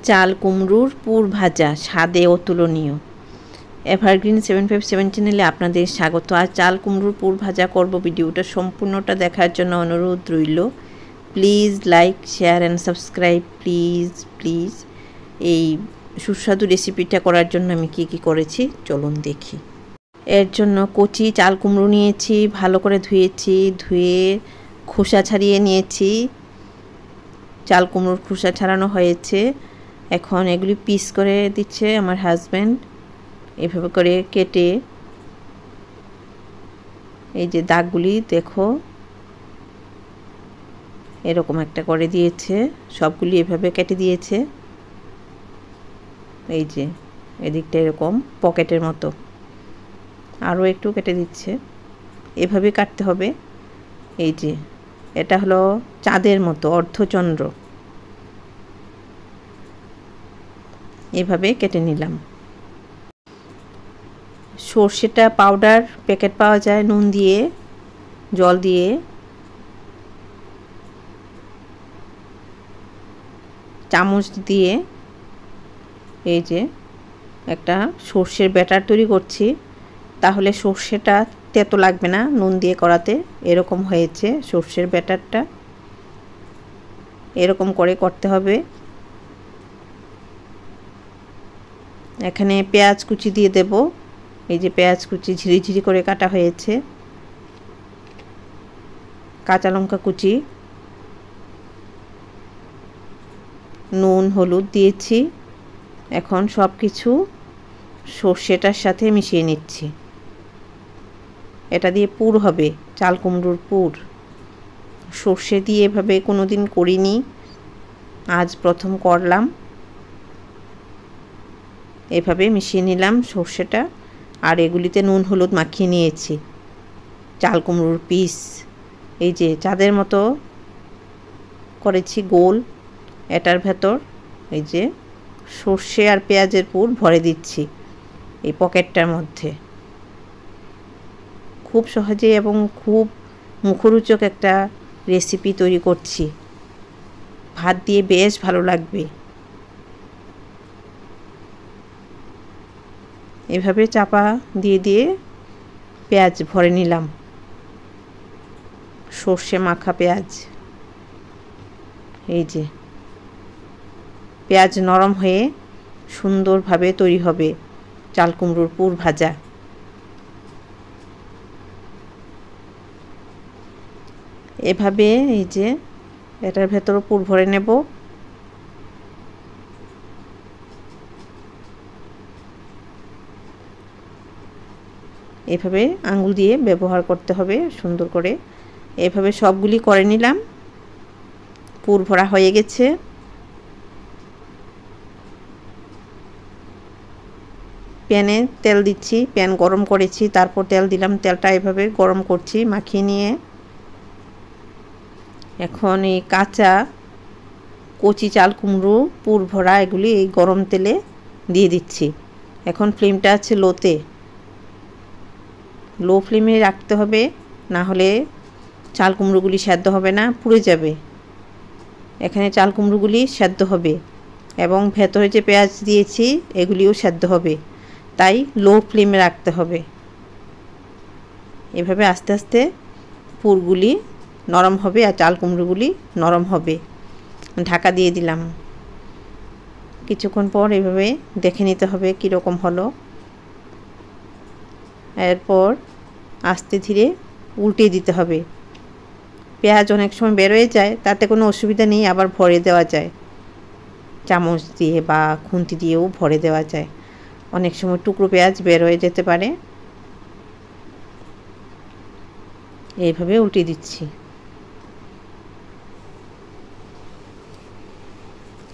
চাল কুমড়োর পুর ভাজা স্বাদে অতুলনীয়। এভারগ্রিন 757 চ্যানেলে আপনাদের স্বাগত। আর চাল কুমড়োর পুর ভাজা করব। ভিডিওটা সম্পূর্ণটা দেখার জন্য অনুরোধ রইল। Please like, share and subscribe please. এই সুস্বাদু রেসিপিটা করার জন্য আমি কি করেছি চলুন দেখি। এর জন্য কচি চাল কুমড়ো নিয়েছি, ভালো করে ধুয়ে খোসা ছাড়িয়ে নিয়েছি। চাল কুমড়োর খোসা ছাড়ানো হয়েছে। এখন এগুলি পিস করে দিচ্ছে আমার হাজব্যান্ড। এভাবে করে কেটে, এই যে দাগগুলি দেখো, এরকম একটা করে দিয়েছে। সবগুলি এভাবে কেটে দিয়েছে। এই যে এদিকটা এরকম পকেটের মতো, আরও একটু কেটে দিচ্ছে। এভাবে কাটতে হবে। এই যে এটা হলো চাঁদের মতো, অর্ধচন্দ্র। এভাবে কেটে নিলাম। সর্ষেটা পাউডার প্যাকেট পাওয়া যায়, নুন দিয়ে জল দিয়ে। চামচ দিয়ে এই যে একটা সর্ষের ব্যাটার তৈরি করছি। তাহলে সর্ষেটা তেতো লাগবে না নুন দিয়ে করাতে। এরকম হয়েছে সর্ষের ব্যাটারটা। এরকম করে করতে হবে। এখানে পেঁয়াজ কুচি দিয়ে দেব। এই যে পেঁয়াজ কুচি ঝিরিঝিরি করে কাটা হয়েছে। কাঁচা লঙ্কা কুচি, নুন হলুদ দিয়েছি। এখন সব কিছু সর্ষেটার সাথে মিশিয়ে নিচ্ছি। এটা দিয়ে পুর হবে, চাল কুমড়োর পুর। সর্ষে দিয়ে এভাবে কোনো দিন করিনি, আজ প্রথম করলাম। এভাবে মিশিয়ে নিলাম সর্ষেটা। আর এগুলিতে নুন হলুদ মাখিয়ে নিয়েছি। চাল কুমড়োর পিস এই যে চাঁদের মতো করেছি গোল। এটার ভেতর এই যে সর্ষে আর পেঁয়াজের পুর ভরে দিচ্ছি এই পকেটটার মধ্যে। খুব সহজে এবং খুব মুখরোচক একটা রেসিপি তৈরি করছি। ভাত দিয়ে বেশ ভালো লাগবে। এভাবে চাপা দিয়ে পেঁয়াজ ভরে নিলাম। সর্ষে মাখা পেঁয়াজ। এই যে পেঁয়াজ নরম হয়ে সুন্দরভাবে তৈরি হবে চাল কুমড়োর পুর ভাজা। এভাবে এই যে এটার ভেতরও পুর ভরে নেব। এভাবে আঙ্গুল দিয়ে ব্যবহার করতে হবে সুন্দর করে। এভাবে সবগুলি করে নিলাম। পুর ভরা হয়ে গেছে। প্যানে তেল দিচ্ছি, প্যান গরম করেছি, তারপর তেল দিলাম। তেলটা এভাবে গরম করছি মাখিয়ে নিয়ে। এখন এই কাঁচা কচি চাল কুমড়ো পুর ভরা এগুলি এই গরম তেলে দিয়ে দিচ্ছি। এখন ফ্লেমটা আছে লোতে, লো ফ্লেমে রাখতে হবে, না হলে চাল কুমড়োগুলি সেদ্ধ হবে না, পুড়ে যাবে। এখানে চাল কুমড়োগুলি সেদ্ধ হবে এবং ভেতরে যে পেঁয়াজ দিয়েছি এগুলিও সেদ্ধ হবে, তাই লো ফ্লেমে রাখতে হবে। এভাবে আস্তে আস্তে পুরগুলি নরম হবে আর চাল কুমড়োগুলি নরম হবে। ঢাকা দিয়ে দিলাম। কিছুক্ষণ পর এভাবে দেখে নিতে হবে কীরকম হলো। এরপর আস্তে ধীরে উল্টে দিতে হবে। পেঁয়াজ অনেক সময় বেরোয় যায়, তাতে কোনো অসুবিধা নেই, আবার ভরে দেওয়া যায়। চামচ দিয়ে বা খুন্তি দিয়েও ভরে দেওয়া যায়। অনেক সময় টুকরো পেঁয়াজ বের হয়ে যেতে পারে। এইভাবে উল্টে দিচ্ছি।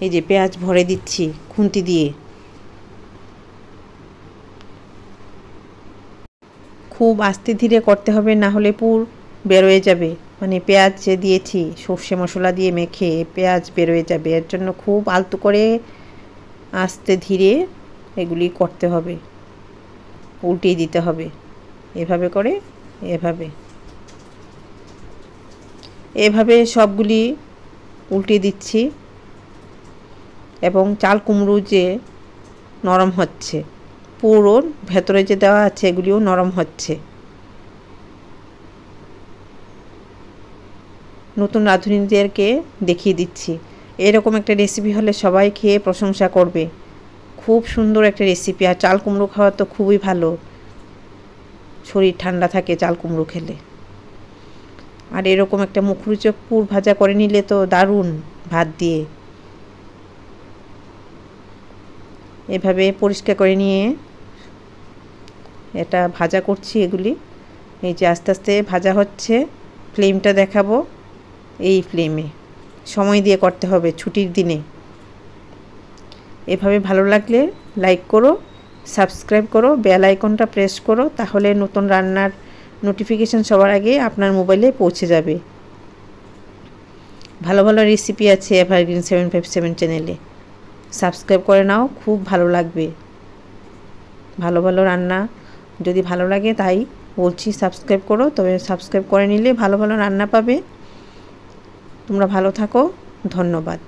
এই যে পেঁয়াজ ভরে দিচ্ছি খুন্তি দিয়ে। খুব আস্তে ধীরে করতে হবে, না হলে পুর বেরোয় যাবে। মানে পেঁয়াজ যে দিয়েছি সর্ষে মশলা দিয়ে মেখে পেঁয়াজ বেরোয় যাবে। এর জন্য খুব আলতো করে আস্তে ধীরে এগুলি করতে হবে, উল্টিয়ে দিতে হবে। এভাবে করে এভাবে সবগুলি উল্টে দিচ্ছি। এবং চাল কুমড়ো যে নরম হচ্ছে, পুরো ভেতরে যে দেওয়া আছে এগুলিও নরম হচ্ছে। নতুন রাঁধুনিদেরকে দেখিয়ে দিচ্ছি। এরকম একটা রেসিপি হলে সবাই খেয়ে প্রশংসা করবে। খুব সুন্দর একটা রেসিপি। আর চাল কুমড়ো খাওয়া তো খুবই ভালো, শরীর ঠান্ডা থাকে চাল কুমড়ো খেলে। আর এরকম একটা মুখরোচক পুর ভাজা করে নিলে তো দারুণ ভাত দিয়ে। এভাবে পরিষ্কার করে নিয়ে এটা ভাজা করছি এগুলি। এই যে আস্তে আস্তে ভাজা হচ্ছে, ফ্লেমটা দেখাবো এই ফ্লেমে, সময় দিয়ে করতে হবে ছুটির দিনে। এভাবে ভালো লাগলে লাইক করো, সাবস্ক্রাইব করো, বেল আইকনটা প্রেস করো, তাহলে নতুন রান্নার নোটিফিকেশান সবার আগে আপনার মোবাইলে পৌঁছে যাবে। ভালো ভালো রেসিপি আছে এভারগ্রিন 757 চ্যানেলে, সাবস্ক্রাইব করে নাও, খুব ভালো লাগবে। ভালো ভালো রান্না যদি ভালো লাগে তাই বলছি সাবস্ক্রাইব করো, তবে সাবস্ক্রাইব করে নিলে ভালো ভালো রান্না পাবে। তোমরা ভালো থাকো, ধন্যবাদ।